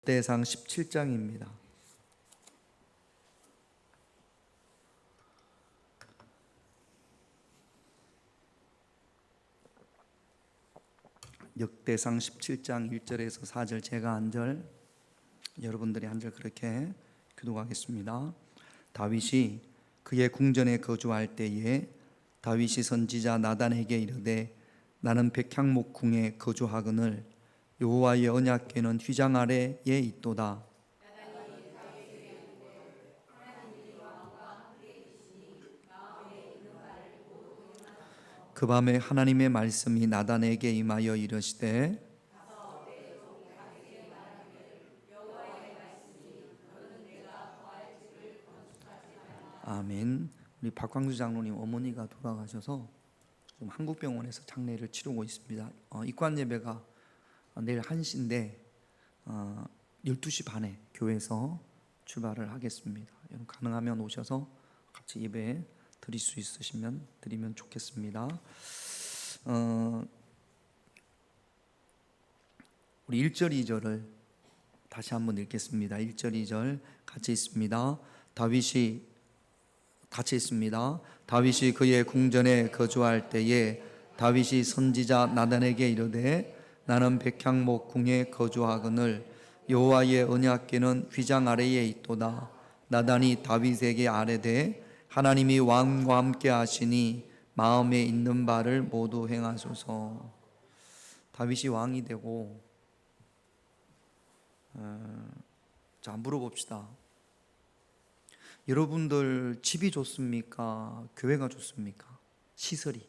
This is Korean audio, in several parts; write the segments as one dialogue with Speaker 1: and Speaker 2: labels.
Speaker 1: 역대상 17장입니다. 역대상 17장 1절에서 4절, 제가 한 절, 여러분들이 한 절 그렇게 교독하겠습니다. 다윗이 그의 궁전에 거주할 때에 다윗이 선지자 나단에게 이르되 나는 백향목 궁에 거주하거늘 여호와의 언약궤는 휘장 아래에 있도다. 그 밤에 하나님의 말씀이 나단에게 임하여 이르시되, 아멘. 우리 박광수 장로님 어머니가 돌아가셔서 좀 한국병원에서 장례를 치르고 있습니다. 입관 예배가 내일 1시인데 12시 반에 교회에서 출발을 하겠습니다. 여러분 가능하면 오셔서 같이 예배 드릴 수 있으시면 드리면 좋겠습니다. 우리 1절 2절을 다시 한번 읽겠습니다. 1절 2절 같이 있습니다. 다윗이 그의 궁전에 거주할 때에 다윗이 선지자 나단에게 이르되 나는 백향목 궁에 거주하거늘 여호와의 언약궤는 휘장 아래에 있도다. 나단이 다윗에게 아뢰되 하나님이 왕과 함께 하시니 마음에 있는 바를 모두 행하소서. 다윗이 왕이 되고, 자 물어봅시다. 여러분들 집이 좋습니까? 교회가 좋습니까? 시설이.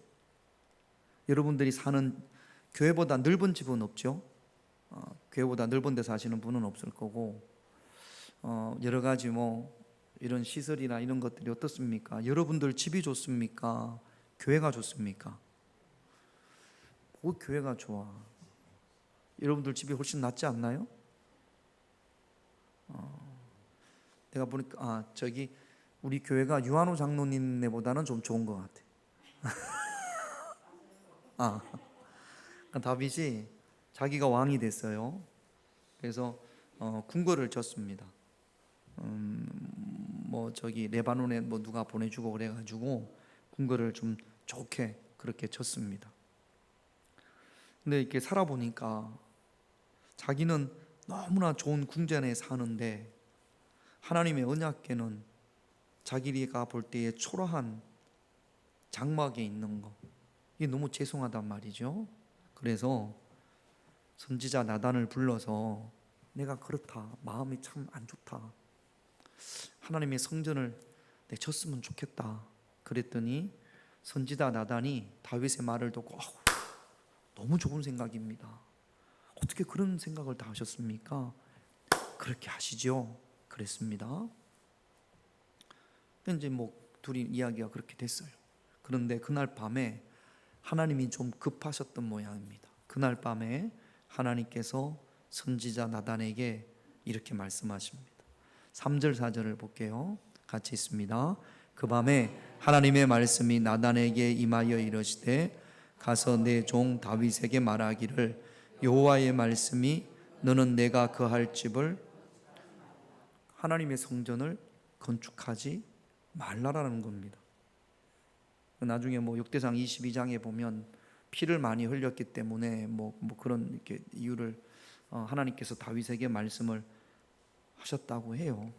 Speaker 1: 여러분들이 사는 교회보다 넓은 집은 없죠. 교회보다 넓은 데 사시는 분은 없을 거고, 여러 가지 이런 시설이나 이런 것들이 어떻습니까? 여러분들 집이 좋습니까? 교회가 좋습니까? 교회가 좋아. 여러분들 집이 훨씬 낫지 않나요? 내가 보니까 우리 교회가 유한호 장로님네보다는 좀 좋은 것 같아. 다윗이 자기가 왕이 됐어요. 그래서 궁궐을 졌습니다. 레바논에 누가 보내주고 그래가지고 궁궐을 좀 좋게 그렇게 졌습니다. 근데 이렇게 살아보니까 자기는 너무나 좋은 궁전에 사는데 하나님의 언약궤는 자기가 볼 때에 초라한 장막에 있는 거, 이게 너무 죄송하단 말이죠. 그래서 선지자 나단을 불러서 내가 그렇다, 마음이 참 안 좋다, 하나님의 성전을 내쳤으면 좋겠다 그랬더니 선지자 나단이 다윗의 말을 듣고 너무 좋은 생각입니다. 어떻게 그런 생각을 다 하셨습니까? 그렇게 하시죠 그랬습니다. 이제 둘이 이야기가 그렇게 됐어요. 그런데 그날 밤에 하나님이 좀 급하셨던 모양입니다. 그날 밤에 하나님께서 선지자 나단에게 이렇게 말씀하십니다. 3절 4절을 볼게요. 같이 있습니다. 그 밤에 하나님의 말씀이 나단에게 임하여 이르시되 가서 내 종 다윗에게 말하기를 여호와의 말씀이 너는 내가 거할 집을, 하나님의 성전을 건축하지 말라라는 겁니다. 나중에 역대상 22장에 보면 피를 많이 흘렸기 때문에 그런 이렇게 이유를 하나님께서 다윗에게 말씀을 하셨다고 해요.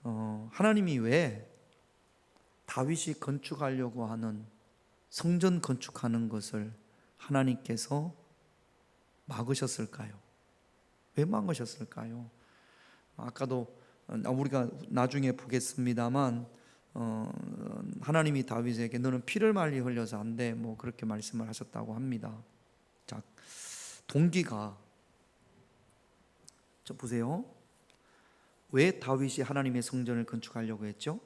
Speaker 1: 하나님이 왜 다윗이 건축하려고 하는 성전 건축하는 것을 하나님께서 막으셨을까요? 왜 막으셨을까요? 아까도 우리가 나중에 보겠습니다만 하나님이 다윗에게 너는 피를 많이 흘려서 안 돼, 그렇게 말씀을 하셨다고 합니다. 자, 동기가 보세요. 왜 다윗이 하나님의 성전을 건축하려고 했죠?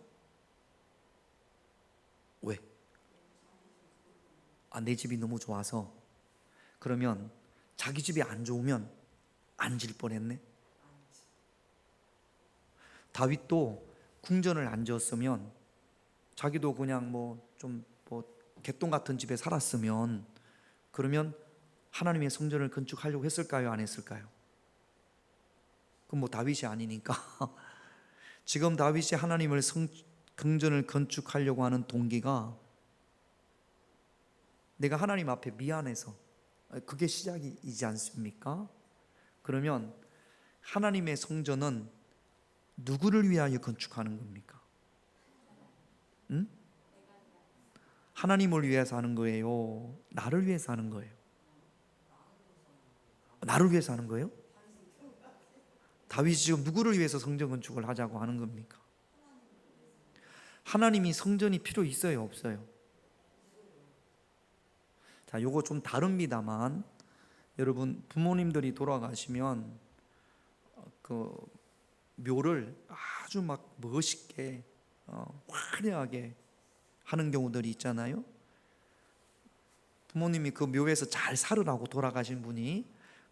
Speaker 1: 왜? 내 집이 너무 좋아서. 그러면 자기 집이 안 좋으면 안 질 뻔했네. 다윗도 궁전을 안 지었으면, 자기도 그냥 개똥 같은 집에 살았으면, 그러면 하나님의 성전을 건축하려고 했을까요? 안 했을까요? 그럼 뭐 다윗이 아니니까. 지금 다윗이 하나님을 궁전을 건축하려고 하는 동기가 내가 하나님 앞에 미안해서, 그게 시작이지 않습니까? 그러면 하나님의 성전은 누구를 위하여 건축하는 겁니까? 응? 하나님을 위해서 하는 거예요? 나를 위해서 하는 거예요? 나를 위해서 하는 거예요? 다윗이 지금 누구를 위해서 성전 건축을 하자고 하는 겁니까? 하나님이 성전이 필요 있어요, 없어요? 자, 요거 좀 다릅니다만, 여러분 부모님들이 돌아가시면 그 묘를 아주 막 멋있게 화려하게 하는 경우들이 있잖아요. 부모님이 그 묘에서 잘 살으라고 돌아가신 분이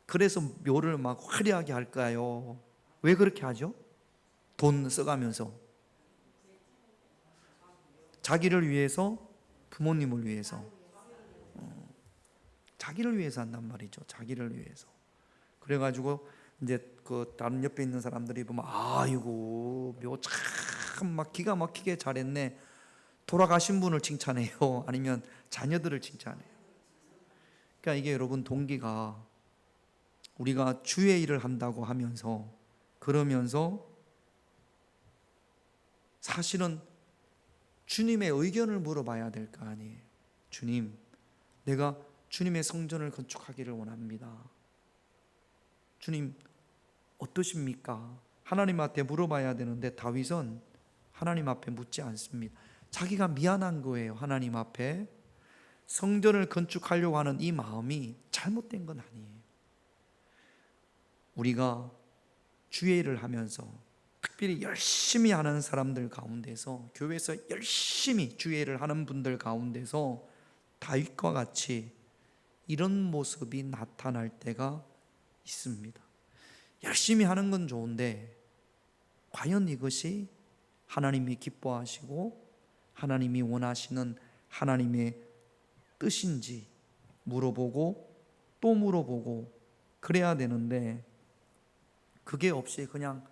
Speaker 1: 그래서 묘를 막 화려하게 할까요? 왜 그렇게 하죠? 돈 써가면서. 자기를 위해서, 부모님을 위해서, 자기를 위해서 한단 말이죠. 자기를 위해서. 그래가지고 이제 그 다른 옆에 있는 사람들이 보면 아이고 묘 참 막 기가 막히게 잘했네. 돌아가신 분을 칭찬해요? 아니면 자녀들을 칭찬해요? 그러니까 이게 여러분 동기가 우리가 주의 일을 한다고 하면서 그러면서 사실은 주님의 의견을 물어봐야 될 거 아니에요. 주님, 내가 주님의 성전을 건축하기를 원합니다. 주님 어떠십니까? 하나님한테 물어봐야 되는데 다윗은 하나님 앞에 묻지 않습니다. 자기가 미안한 거예요. 하나님 앞에 성전을 건축하려고 하는 이 마음이 잘못된 건 아니에요. 우리가 주의 일을 하면서 특별히 열심히 하는 사람들 가운데서, 교회에서 열심히 주의 일을 하는 분들 가운데서 다윗과 같이 이런 모습이 나타날 때가 있습니다. 열심히 하는 건 좋은데 과연 이것이 하나님이 기뻐하시고 하나님이 원하시는 하나님의 뜻인지 물어보고 또 물어보고 그래야 되는데, 그게 없이 그냥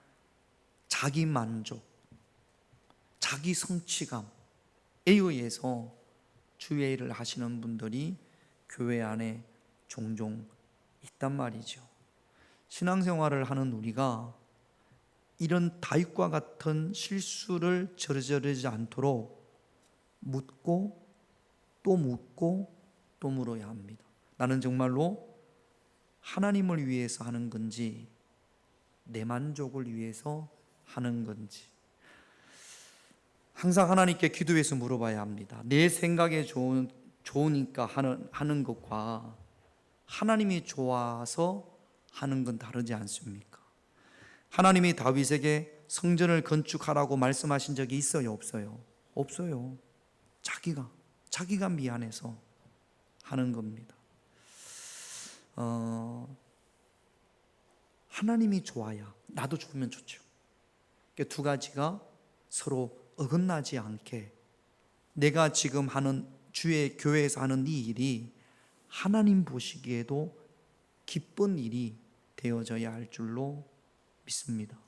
Speaker 1: 자기 만족, 자기 성취감에 의해서 주의 일을 하시는 분들이 교회 안에 종종 있단 말이죠. 신앙생활을 하는 우리가 이런 다윗과 같은 실수를 저지르지 않도록 묻고 또 묻고 또 물어야 합니다. 나는 정말로 하나님을 위해서 하는 건지 내 만족을 위해서 하는 건지 항상 하나님께 기도해서 물어봐야 합니다. 내 생각에 좋으니까 하는 것과 하나님이 좋아서 하는 건 다르지 않습니까? 하나님이 다윗에게 성전을 건축하라고 말씀하신 적이 있어요, 없어요? 없어요. 자기가 미안해서 하는 겁니다. 하나님이 좋아야 나도 좋으면 좋죠. 그러니까 두 가지가 서로 어긋나지 않게 내가 지금 하는 주의 교회에서 하는 이 일이 하나님 보시기에도 기쁜 일이 되어져야 할 줄로 믿습니다.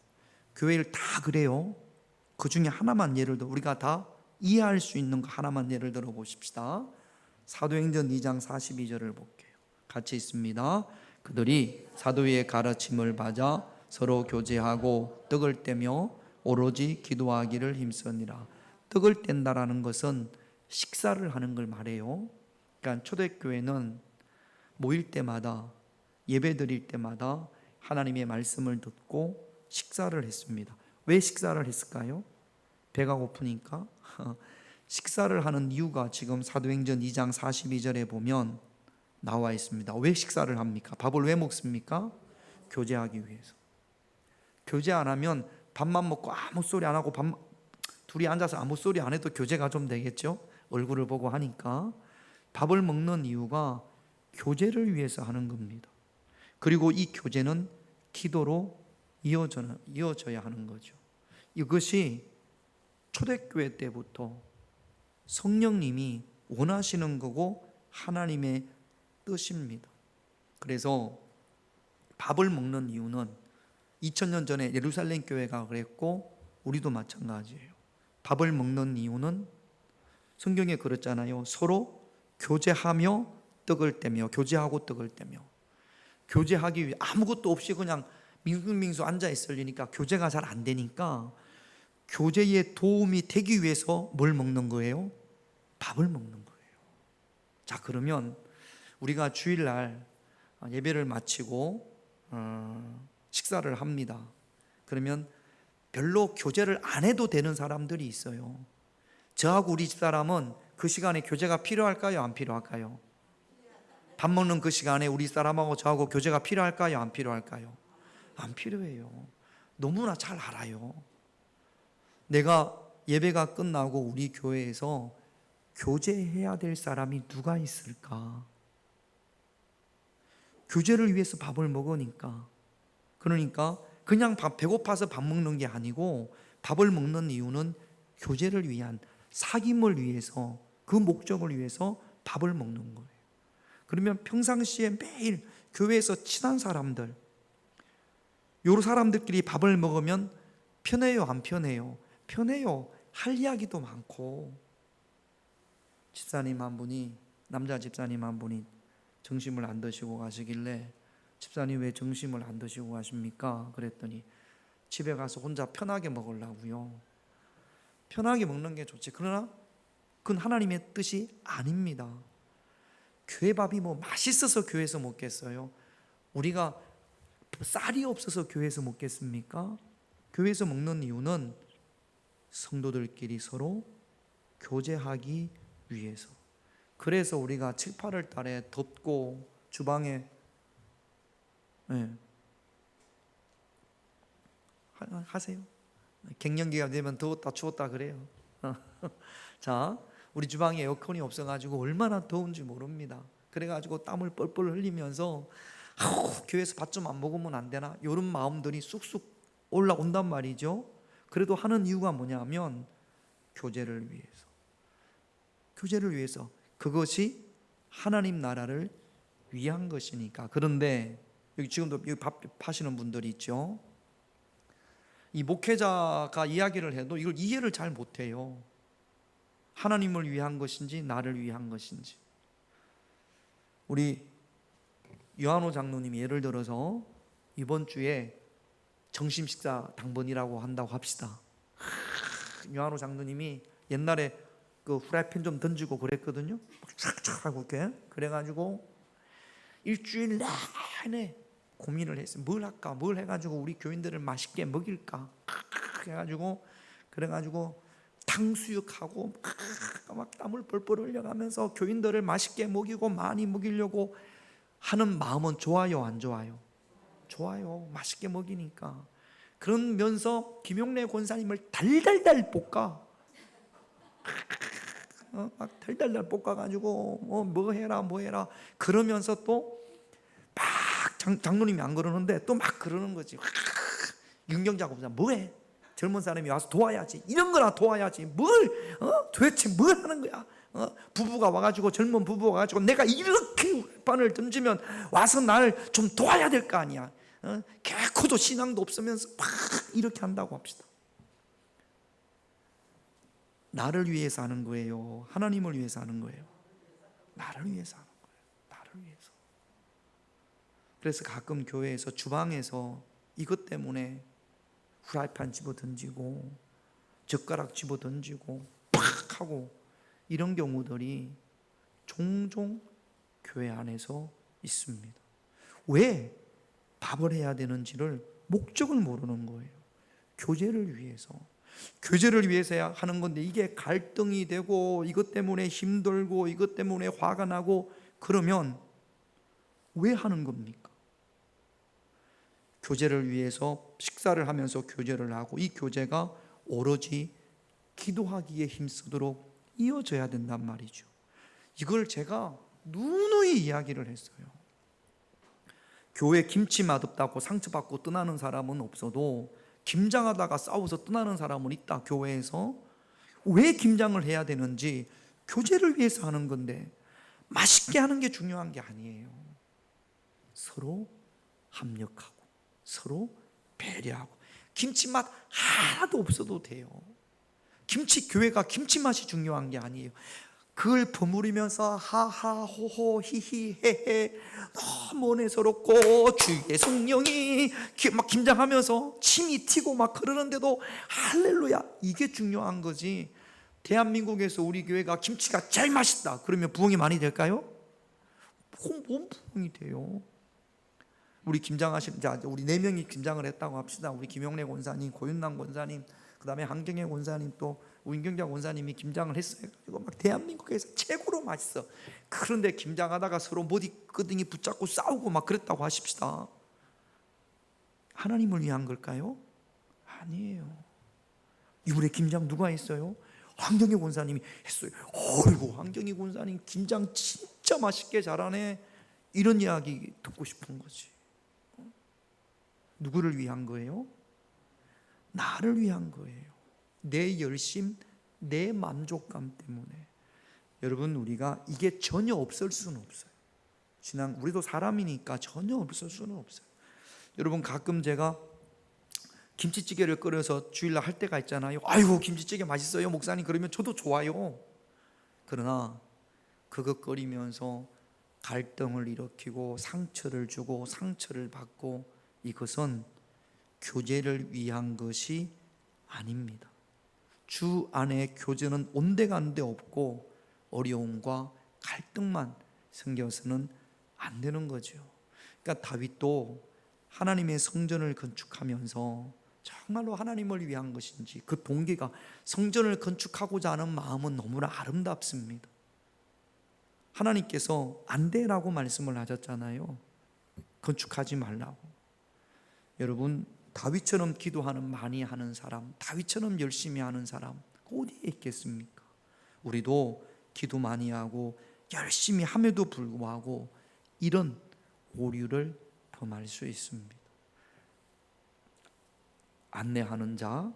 Speaker 1: 교회를 다 그래요. 그 중에 하나만 예를 들어 우리가 다 이해할 수 있는 거 하나만 예를 들어 보십시다. 사도행전 2장 42절을 볼게요. 같이 있습니다. 그들이 사도의 가르침을 받아 서로 교제하고 떡을 떼며 오로지 기도하기를 힘쓰니라. 떡을 뗀다라는 것은 식사를 하는 걸 말해요. 그러니까 초대교회는 모일 때마다 예배 드릴 때마다 하나님의 말씀을 듣고 식사를 했습니다. 왜 식사를 했을까요? 배가 고프니까. 식사를 하는 이유가 지금 사도행전 2장 42절에 보면 나와 있습니다. 왜 식사를 합니까? 밥을 왜 먹습니까? 교제하기 위해서. 교제 안 하면 밥만 먹고 아무 소리 안 하고 둘이 앉아서 아무 소리 안 해도 교제가 좀 되겠죠? 얼굴을 보고 하니까. 밥을 먹는 이유가 교제를 위해서 하는 겁니다. 그리고 이 교제는 기도로 이어져야 하는 거죠. 이것이 초대교회 때부터 성령님이 원하시는 거고 하나님의 뜻입니다. 그래서 밥을 먹는 이유는 2000년 전에 예루살렘 교회가 그랬고 우리도 마찬가지예요. 밥을 먹는 이유는 성경에 그랬잖아요. 서로 교제하며 떡을 떼며, 교제하고 떡을 떼며. 교제하기 위해 아무것도 없이 그냥 밍숭밍숭 앉아 있으려니까 교제가 잘 안 되니까 교제에 도움이 되기 위해서 뭘 먹는 거예요? 밥을 먹는 거예요. 자, 그러면 우리가 주일날 예배를 마치고 식사를 합니다. 그러면 별로 교제를 안 해도 되는 사람들이 있어요. 저하고 우리 집사람은 그 시간에 교제가 필요할까요? 안 필요할까요? 밥 먹는 그 시간에 우리 사람하고 저하고 교제가 필요할까요? 안 필요할까요? 안 필요해요. 너무나 잘 알아요. 내가 예배가 끝나고 우리 교회에서 교제해야 될 사람이 누가 있을까? 교제를 위해서 밥을 먹으니까. 그러니까 그냥 배고파서 밥 먹는 게 아니고 밥을 먹는 이유는 교제를 위한, 사귐을 위해서, 그 목적을 위해서 밥을 먹는 거예요. 그러면 평상시에 매일 교회에서 친한 사람들, 요 사람들끼리 밥을 먹으면 편해요, 안 편해요? 편해요. 할 이야기도 많고. 집사님 한 분이, 남자 집사님 한 분이 점심을 안 드시고 가시길래 집사님 왜 점심을 안 드시고 가십니까? 그랬더니 집에 가서 혼자 편하게 먹으려고요. 편하게 먹는 게 좋지. 그러나 그건 하나님의 뜻이 아닙니다. 교회 밥이 뭐 맛있어서 교회에서 먹겠어요? 우리가 쌀이 없어서 교회에서 먹겠습니까? 교회에서 먹는 이유는 성도들끼리 서로 교제하기 위해서. 그래서 우리가 7, 8월 달에 덥고 주방에 하세요. 갱년기가 되면 더웠다 추웠다 그래요. 자, 우리 주방에 에어컨이 없어가지고 얼마나 더운지 모릅니다. 그래가지고 땀을 뻘뻘 흘리면서 교회에서 밥 좀 안 먹으면 안 되나? 이런 마음들이 쑥쑥 올라온단 말이죠. 그래도 하는 이유가 뭐냐면 교제를 위해서. 교제를 위해서. 그것이 하나님 나라를 위한 것이니까. 그런데 여기 지금도 여기 밥 하시는 분들이 있죠. 이 목회자가 이야기를 해도 이걸 이해를 잘 못해요. 하나님을 위한 것인지 나를 위한 것인지. 우리 요한호 장로님이 예를 들어서 이번 주에 점심 식사 당번이라고 한다고 합시다. 요한호 장로님이 옛날에 그 후라이팬 좀 던지고 그랬거든요. 착착 하고 이렇게. 그래가지고 일주일 내내 고민을 했어요. 뭘 할까? 뭘 해가지고 우리 교인들을 맛있게 먹일까? 해가지고 그래가지고 탕수육하고 막 땀을 뻘뻘 흘려가면서 교인들을 맛있게 먹이고 많이 먹이려고 하는 마음은 좋아요, 안 좋아요? 좋아요. 맛있게 먹이니까. 그러면서 김용래 권사님을 달달달 볶아. 막 달달달 볶아가지고 뭐 해라 뭐 해라 그러면서 또 막 장로님이 안 그러는데 또 막 그러는 거지. 윤경자가 보자 뭐해? 젊은 사람이 와서 도와야지. 이런 거나 도와야지. 뭘 도대체 뭘 하는 거야? 부부가 와가지고 젊은 부부가 와가지고 내가 이렇게 반을 던지면 와서 날 좀 도와야 될 거 아니야. 개코도 신앙도 없으면서 막 이렇게 한다고 합시다. 나를 위해서 하는 거예요? 하나님을 위해서 하는 거예요? 나를 위해서 하는 거예요. 나를 위해서. 그래서 가끔 교회에서 주방에서 이것 때문에 후라이팬 집어 던지고 젓가락 집어 던지고 팍 하고 이런 경우들이 종종 교회 안에서 있습니다. 왜 밥을 해야 되는지를 목적을 모르는 거예요. 교제를 위해서. 교제를 위해서 하는 건데 이게 갈등이 되고 이것 때문에 힘들고 이것 때문에 화가 나고 그러면 왜 하는 겁니까? 교제를 위해서 식사를 하면서 교제를 하고 이 교제가 오로지 기도하기에 힘쓰도록 이어져야 된단 말이죠. 이걸 제가 누누이 이야기를 했어요. 교회 김치 맛없다고 상처받고 떠나는 사람은 없어도 김장하다가 싸워서 떠나는 사람은 있다. 교회에서 왜 김장을 해야 되는지 교제를 위해서 하는 건데 맛있게 하는 게 중요한 게 아니에요. 서로 합력하고 서로 배려하고. 김치 맛 하나도 없어도 돼요. 교회가 김치 맛이 중요한 게 아니에요. 그걸 버무리면서 하하 호호 히히 헤헤 너무 은혜스럽고 주의 성령이 막 김장하면서 침이 튀고 막 그러는데도 할렐루야, 이게 중요한 거지. 대한민국에서 우리 교회가 김치가 제일 맛있다 그러면 부흥이 많이 될까요? 뭔 부흥이 돼요? 우리 김장하신 자, 우리 4명이 김장을 했다고 합시다. 우리 김용래 권사님, 고윤남 권사님, 그 다음에 한경혜 권사님, 또 우인경자 권사님이 김장을 했어요. 그리고 막 대한민국에서 최고로 맛있어. 그런데 김장하다가 서로 머리끄댕이 붙잡고 싸우고 막 그랬다고 하십시다. 하나님을 위한 걸까요? 아니에요. 이번에 김장 누가 했어요? 한경희 권사님이 했어요. 어이구, 한경희 권사님 김장 진짜 맛있게 잘하네. 이런 이야기 듣고 싶은 거지. 누구를 위한 거예요? 나를 위한 거예요. 내 열심, 내 만족감 때문에. 여러분, 우리가 이게 전혀 없을 수는 없어요. 신앙, 우리도 사람이니까 전혀 없을 수는 없어요. 여러분, 가끔 제가 김치찌개를 끓여서 주일날 할 때가 있잖아요. 아이고, 김치찌개 맛있어요 목사님, 그러면 저도 좋아요. 그러나 그거 끓이면서 갈등을 일으키고 상처를 주고 상처를 받고, 이것은 교제를 위한 것이 아닙니다. 주 안에 교제는 온데간데 없고 어려움과 갈등만 생겨서는 안 되는 거죠. 그러니까 다윗도 하나님의 성전을 건축하면서 정말로 하나님을 위한 것인지, 그 동기가 성전을 건축하고자 하는 마음은 너무나 아름답습니다. 하나님께서 안 되라고 말씀을 하셨잖아요. 건축하지 말라고. 여러분, 다윗처럼 기도하는 많이 하는 사람, 다윗처럼 열심히 하는 사람 어디에 있겠습니까? 우리도 기도 많이 하고 열심히 함에도 불구하고 이런 오류를 범할 수 있습니다. 안내하는 자,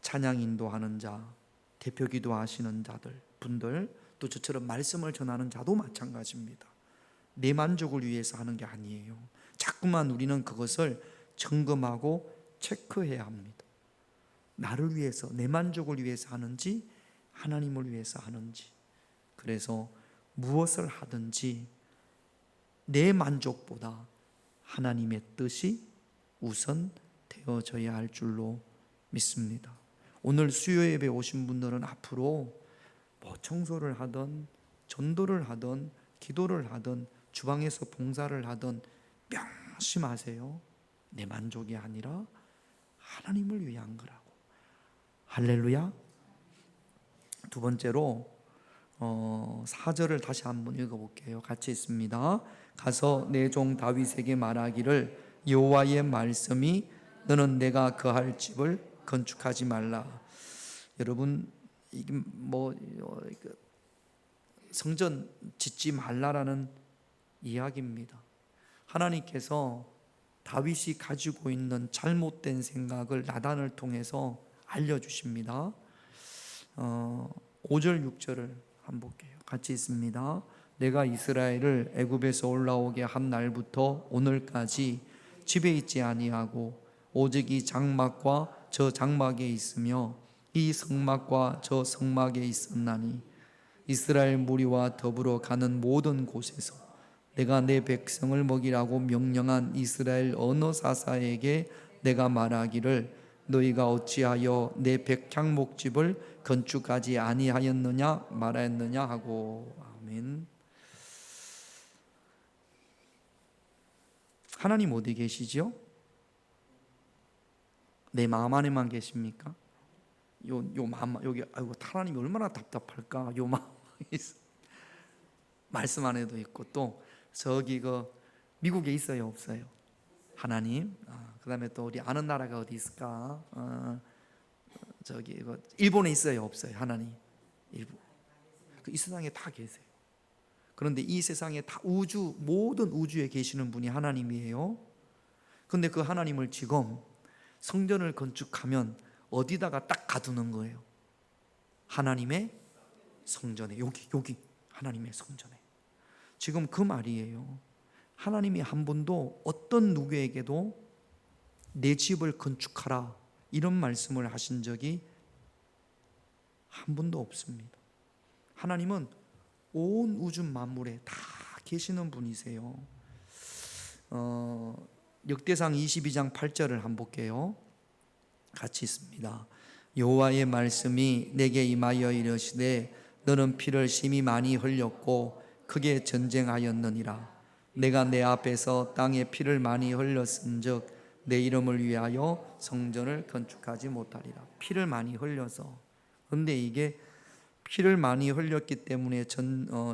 Speaker 1: 찬양 인도하는 자, 대표 기도하시는 자들, 분들, 또 저처럼 말씀을 전하는 자도 마찬가지입니다. 내 만족을 위해서 하는 게 아니에요. 자꾸만 우리는 그것을 점검하고 체크해야 합니다. 나를 위해서, 내 만족을 위해서 하는지 하나님을 위해서 하는지. 그래서 무엇을 하든지 내 만족보다 하나님의 뜻이 우선 되어져야 할 줄로 믿습니다. 오늘 수요 예배 오신 분들은 앞으로 뭐 청소를 하든 전도를 하든 기도를 하든 주방에서 봉사를 하든 명심하세요. 내 만족이 아니라 하나님을 위한 거라고. 할렐루야. 두 번째로 4절을 다시 한번 읽어볼게요. 같이 있습니다. 가서 내 종 다윗에게 말하기를 여호와의 말씀이 너는 내가 거할 집을 건축하지 말라. 여러분, 이게 성전 짓지 말라라는 이야기입니다. 하나님께서 다윗이 가지고 있는 잘못된 생각을 나단을 통해서 알려주십니다. 5절 6절을 한번 볼게요. 같이 있습니다. 내가 이스라엘을 애굽에서 올라오게 한 날부터 오늘까지 집에 있지 아니하고 오직 이 장막과 저 장막에 있으며 이 성막과 저 성막에 있었나니 이스라엘 무리와 더불어 가는 모든 곳에서 내가 내 백성을 먹이라고 명령한 이스라엘 어느 사사에게 내가 말하기를 너희가 어찌하여 내 백향 목집을 건축하지 아니하였느냐 말하였느냐 하고. 아멘. 하나님 어디 계시죠? 내 마음 안에만 계십니까? 요 마음, 여기 아이고 하나님이 얼마나 답답할까? 요 마음 말씀 안에도 있고, 또 저기 미국에 있어요 없어요? 하나님. 그다음에 또 우리 아는 나라가 어디 있을까? 저기 일본에 있어요 없어요? 하나님. 일본. 이 세상에 다 계세요. 그런데 이 세상에 다 모든 우주에 계시는 분이 하나님이에요. 그런데 그 하나님을 지금 성전을 건축하면 어디다가 딱 가두는 거예요? 하나님의 성전에. 여기 하나님의 성전에. 지금 그 말이에요. 하나님이 한 번도 어떤 누구에게도 내 집을 건축하라 이런 말씀을 하신 적이 한 번도 없습니다. 하나님은 온 우주 만물에 다 계시는 분이세요. 역대상 22장 8절을 한번 볼게요. 같이 있습니다. 여호와의 말씀이 내게 임하여 이르시되 너는 피를 심히 많이 흘렸고 크게 전쟁하였느니라. 내가 내 앞에서 땅에 피를 많이 흘렸은즉 내 이름을 위하여 성전을 건축하지 못하리라. 피를 많이 흘려서. 그런데 이게 피를 많이 흘렸기 때문에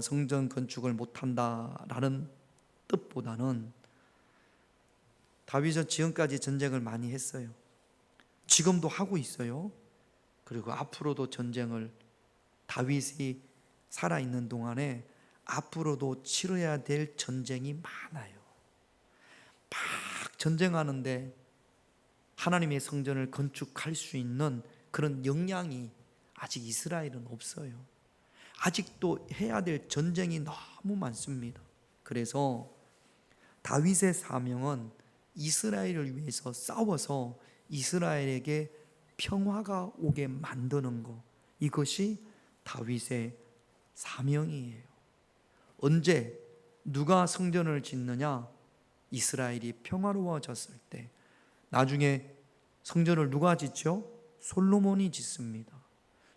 Speaker 1: 성전 건축을 못한다라는 뜻보다는 다윗은 지금까지 전쟁을 많이 했어요. 지금도 하고 있어요. 그리고 앞으로도 전쟁을 다윗이 살아있는 동안에 앞으로도 치러야 될 전쟁이 많아요. 막 전쟁하는데 하나님의 성전을 건축할 수 있는 그런 역량이 아직 이스라엘은 없어요. 아직도 해야 될 전쟁이 너무 많습니다. 그래서 다윗의 사명은 이스라엘을 위해서 싸워서 이스라엘에게 평화가 오게 만드는 것, 이것이 다윗의 사명이에요. 언제 누가 성전을 짓느냐? 이스라엘이 평화로워졌을 때. 나중에 성전을 누가 짓죠? 솔로몬이 짓습니다.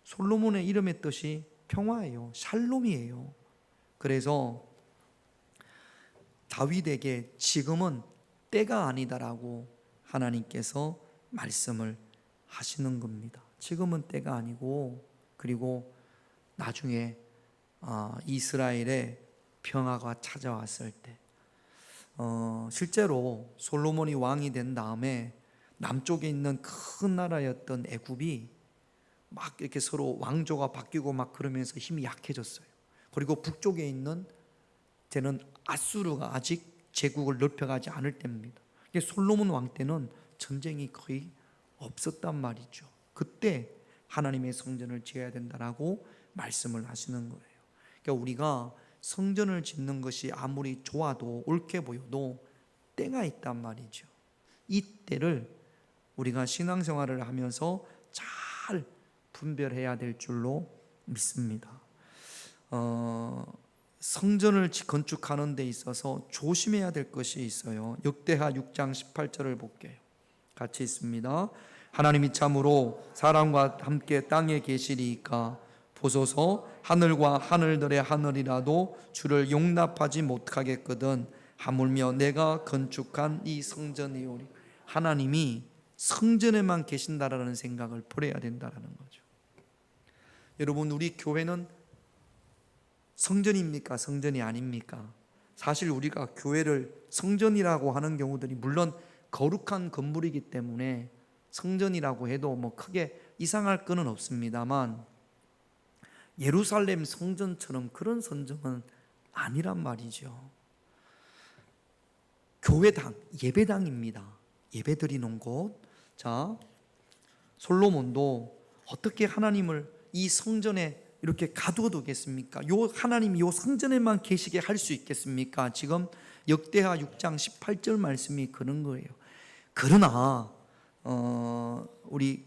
Speaker 1: 솔로몬의 이름의 뜻이 평화예요. 샬롬이에요. 그래서 다윗에게 지금은 때가 아니다라고 하나님께서 말씀을 하시는 겁니다. 지금은 때가 아니고, 그리고 나중에 이스라엘에 평화가 찾아왔을 때, 실제로 솔로몬이 왕이 된 다음에 남쪽에 있는 큰 나라였던 애굽이 막 이렇게 서로 왕조가 바뀌고 막 그러면서 힘이 약해졌어요. 그리고 북쪽에 있는 때는 아수르가 아직 제국을 넓혀가지 않을 때입니다. 솔로몬 왕 때는 전쟁이 거의 없었단 말이죠. 그때 하나님의 성전을 지어야 된다라고 말씀을 하시는 거예요. 그러니까 우리가 성전을 짓는 것이 아무리 좋아도 옳게 보여도 때가 있단 말이죠. 이 때를 우리가 신앙생활을 하면서 잘 분별해야 될 줄로 믿습니다. 성전을 건축하는 데 있어서 조심해야 될 것이 있어요. 역대하 6장 18절을 볼게요. 같이 있습니다. 하나님이 참으로 사람과 함께 땅에 계시리이까 보소서 하늘과 하늘들의 하늘이라도 주를 용납하지 못하겠거든 하물며 내가 건축한 이 성전이오리. 하나님이 성전에만 계신다라는 생각을 버려야 된다라는 거죠. 여러분, 우리 교회는 성전입니까? 성전이 아닙니까? 사실 우리가 교회를 성전이라고 하는 경우들이 물론 거룩한 건물이기 때문에 성전이라고 해도 뭐 크게 이상할 건 없습니다만 예루살렘 성전처럼 그런 성전은 아니란 말이죠. 교회당, 예배당입니다. 예배드리는 곳. 자, 솔로몬도 어떻게 하나님을 이 성전에 이렇게 가두어두겠습니까? 요 하나님이 요 성전에만 계시게 할 수 있겠습니까? 지금 역대하 6장 18절 말씀이 그런 거예요. 그러나 우리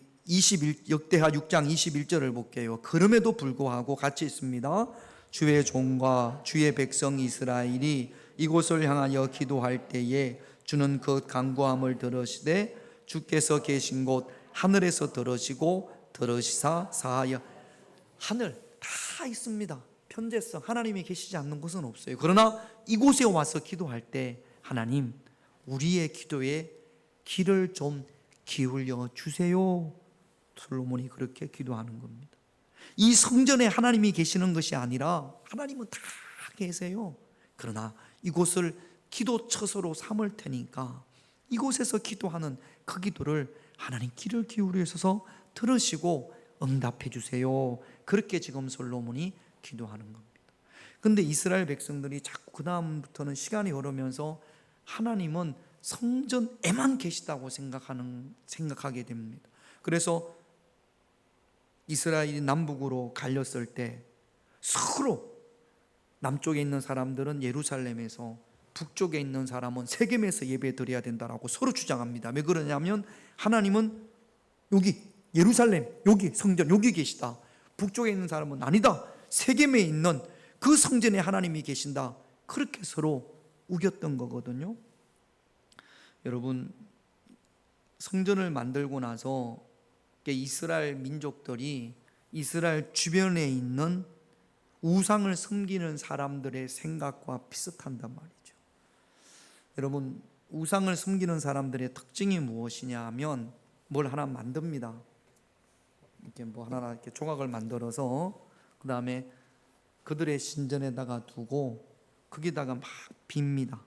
Speaker 1: 역대하 6장 21절을 볼게요. 그럼에도 불구하고 같이 있습니다. 주의 종과 주의 백성 이스라엘이 이곳을 향하여 기도할 때에 주는 그 간구함을 들으시되 주께서 계신 곳 하늘에서 들으시고 들으시사 사하여. 하늘 다 있습니다. 편재성, 하나님이 계시지 않는 곳은 없어요. 그러나 이곳에 와서 기도할 때 하나님, 우리의 기도에 귀를 좀 기울여 주세요. 솔로몬이 그렇게 기도하는 겁니다. 이 성전에 하나님이 계시는 것이 아니라 하나님은 다 계세요. 그러나 이곳을 기도 처소로 삼을 테니까 이곳에서 기도하는 그 기도를 하나님 귀를 기울여서 들으시고 응답해 주세요. 그렇게 지금 솔로몬이 기도하는 겁니다. 그런데 이스라엘 백성들이 자꾸 그 다음부터는 시간이 흐르면서 하나님은 성전에만 계시다고 생각하게 됩니다. 그래서 이스라엘이 남북으로 갈렸을 때 서로 남쪽에 있는 사람들은 예루살렘에서 북쪽에 있는 사람은 세겜에서 예배 드려야 된다라고 서로 주장합니다. 왜 그러냐면 하나님은 여기 예루살렘, 여기 성전, 여기 계시다. 북쪽에 있는 사람은 아니다, 세겜에 있는 그 성전에 하나님이 계신다. 그렇게 서로 우겼던 거거든요. 여러분, 성전을 만들고 나서 이스라엘 민족들이 이스라엘 주변에 있는 우상을 섬기는 사람들의 생각과 비슷한단 말이죠. 여러분, 우상을 섬기는 사람들의 특징이 무엇이냐 하면 뭘 하나 만듭니다. 이렇게 뭐 하나 이렇게 조각을 만들어서 그 다음에 그들의 신전에다가 두고 거기다가 막 빕니다.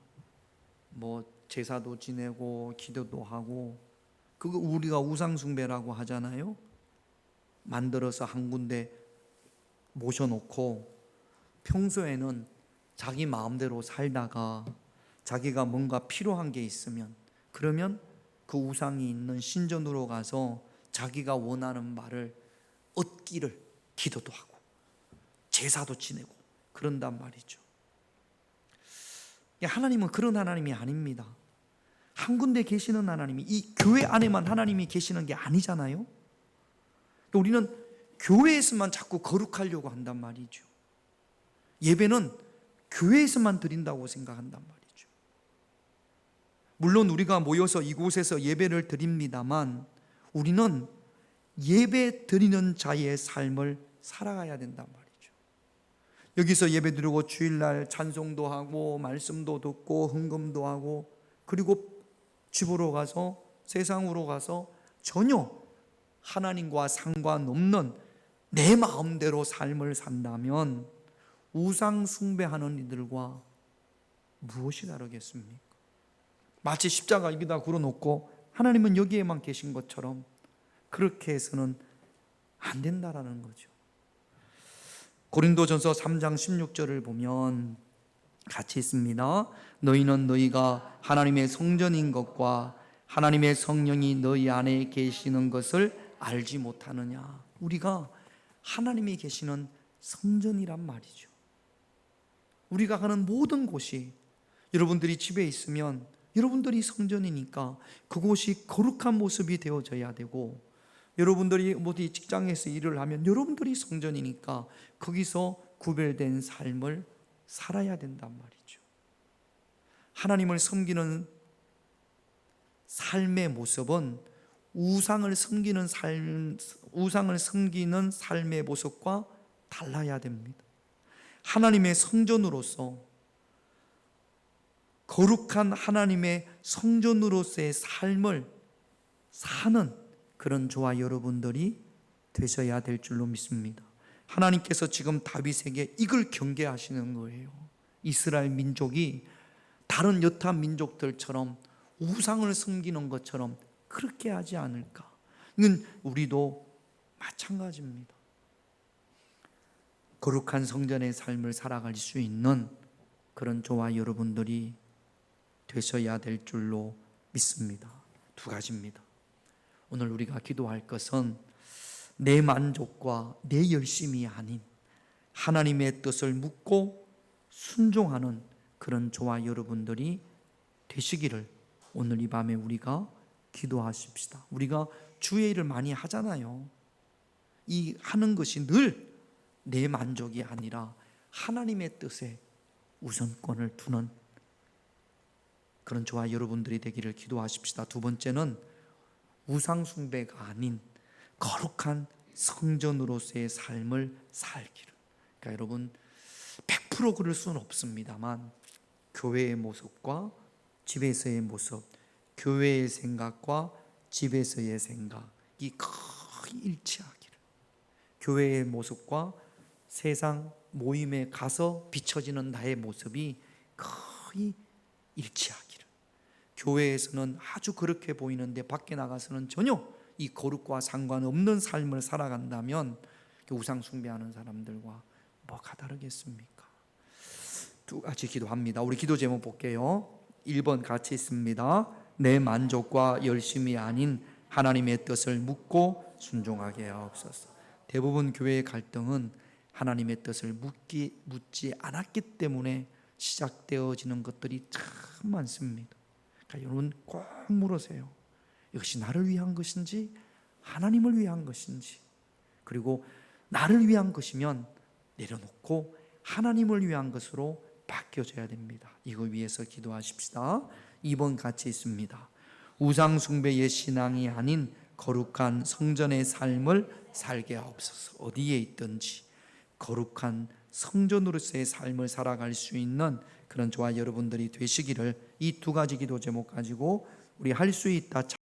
Speaker 1: 뭐 제사도 지내고 기도도 하고, 그거 우리가 우상 숭배라고 하잖아요. 만들어서 한 군데 모셔놓고 평소에는 자기 마음대로 살다가 자기가 뭔가 필요한 게 있으면 그러면 그 우상이 있는 신전으로 가서 자기가 원하는 말을 얻기를 기도도 하고 제사도 지내고 그런단 말이죠. 하나님은 그런 하나님이 아닙니다. 한 군데 계시는 하나님이, 이 교회 안에만 하나님이 계시는 게 아니잖아요. 우리는 교회에서만 자꾸 거룩하려고 한단 말이죠. 예배는 교회에서만 드린다고 생각한단 말이죠. 물론 우리가 모여서 이곳에서 예배를 드립니다만 우리는 예배 드리는 자의 삶을 살아가야 된단 말이죠. 여기서 예배 드리고 주일날 찬송도 하고 말씀도 듣고 헌금도 하고 그리고 집으로 가서 세상으로 가서 전혀 하나님과 상관없는 내 마음대로 삶을 산다면 우상 숭배하는 이들과 무엇이 다르겠습니까? 마치 십자가 여기다 걸어놓고 하나님은 여기에만 계신 것처럼 그렇게 해서는 안 된다라는 거죠. 고린도전서 3장 16절을 보면 같이 있습니다. 너희는 너희가 하나님의 성전인 것과 하나님의 성령이 너희 안에 계시는 것을 알지 못하느냐. 우리가 하나님이 계시는 성전이란 말이죠. 우리가 가는 모든 곳이, 여러분들이 집에 있으면 여러분들이 성전이니까 그곳이 거룩한 모습이 되어져야 되고, 여러분들이 어디 직장에서 일을 하면 여러분들이 성전이니까 거기서 구별된 삶을 살아야 된단 말이죠. 하나님을 섬기는 삶의 모습은 우상을 섬기는 삶의 모습과 달라야 됩니다. 하나님의 성전으로서, 거룩한 하나님의 성전으로서의 삶을 사는 그런 저와 여러분들이 되셔야 될 줄로 믿습니다. 하나님께서 지금 다윗에게 이걸 경계하시는 거예요. 이스라엘 민족이 다른 여타 민족들처럼 우상을 섬기는 것처럼 그렇게 하지 않을까. 이건 우리도 마찬가지입니다. 거룩한 성전의 삶을 살아갈 수 있는 그런 저와 여러분들이 되셔야 될 줄로 믿습니다. 두 가지입니다. 오늘 우리가 기도할 것은 내 만족과 내 열심이 아닌 하나님의 뜻을 묻고 순종하는 그런 저와 여러분들이 되시기를 오늘 이 밤에 우리가 기도하십시다. 우리가 주의 일을 많이 하잖아요. 이 하는 것이 늘 내 만족이 아니라 하나님의 뜻에 우선권을 두는 그런 저와 여러분들이 되기를 기도하십시다. 두 번째는 우상 숭배가 아닌 거룩한 성전으로서의 삶을 살기를. 그러니까 여러분 100% 그럴 수는 없습니다만 교회의 모습과 집에서의 모습, 교회의 생각과 집에서의 생각이 거의 일치하기를. 교회의 모습과 세상 모임에 가서 비춰지는 나의 모습이 거의 일치하기를. 교회에서는 아주 그렇게 보이는데 밖에 나가서는 전혀 이 거룩과 상관없는 삶을 살아간다면 우상 숭배하는 사람들과 뭐가 다르겠습니까? 두 가지 기도합니다. 우리 기도 제목 볼게요. 1번 같이 있습니다. 내 만족과 열심이 아닌 하나님의 뜻을 묻고 순종하게 하옵소서. 대부분 교회의 갈등은 하나님의 뜻을 묻지 않았기 때문에 시작되어지는 것들이 참 많습니다. 그러니까 여러분 꼭 물으세요. 이것이 나를 위한 것인지 하나님을 위한 것인지, 그리고 나를 위한 것이면 내려놓고 하나님을 위한 것으로 바뀌어져야 됩니다. 이거 위해서 기도하십시다. 2번 같이 있습니다. 우상 숭배의 신앙이 아닌 거룩한 성전의 삶을 살게 하옵소서. 어디에 있든지 거룩한 성전으로서의 삶을 살아갈 수 있는 그런 저와 여러분들이 되시기를, 이 두 가지 기도 제목 가지고 우리 할 수 있다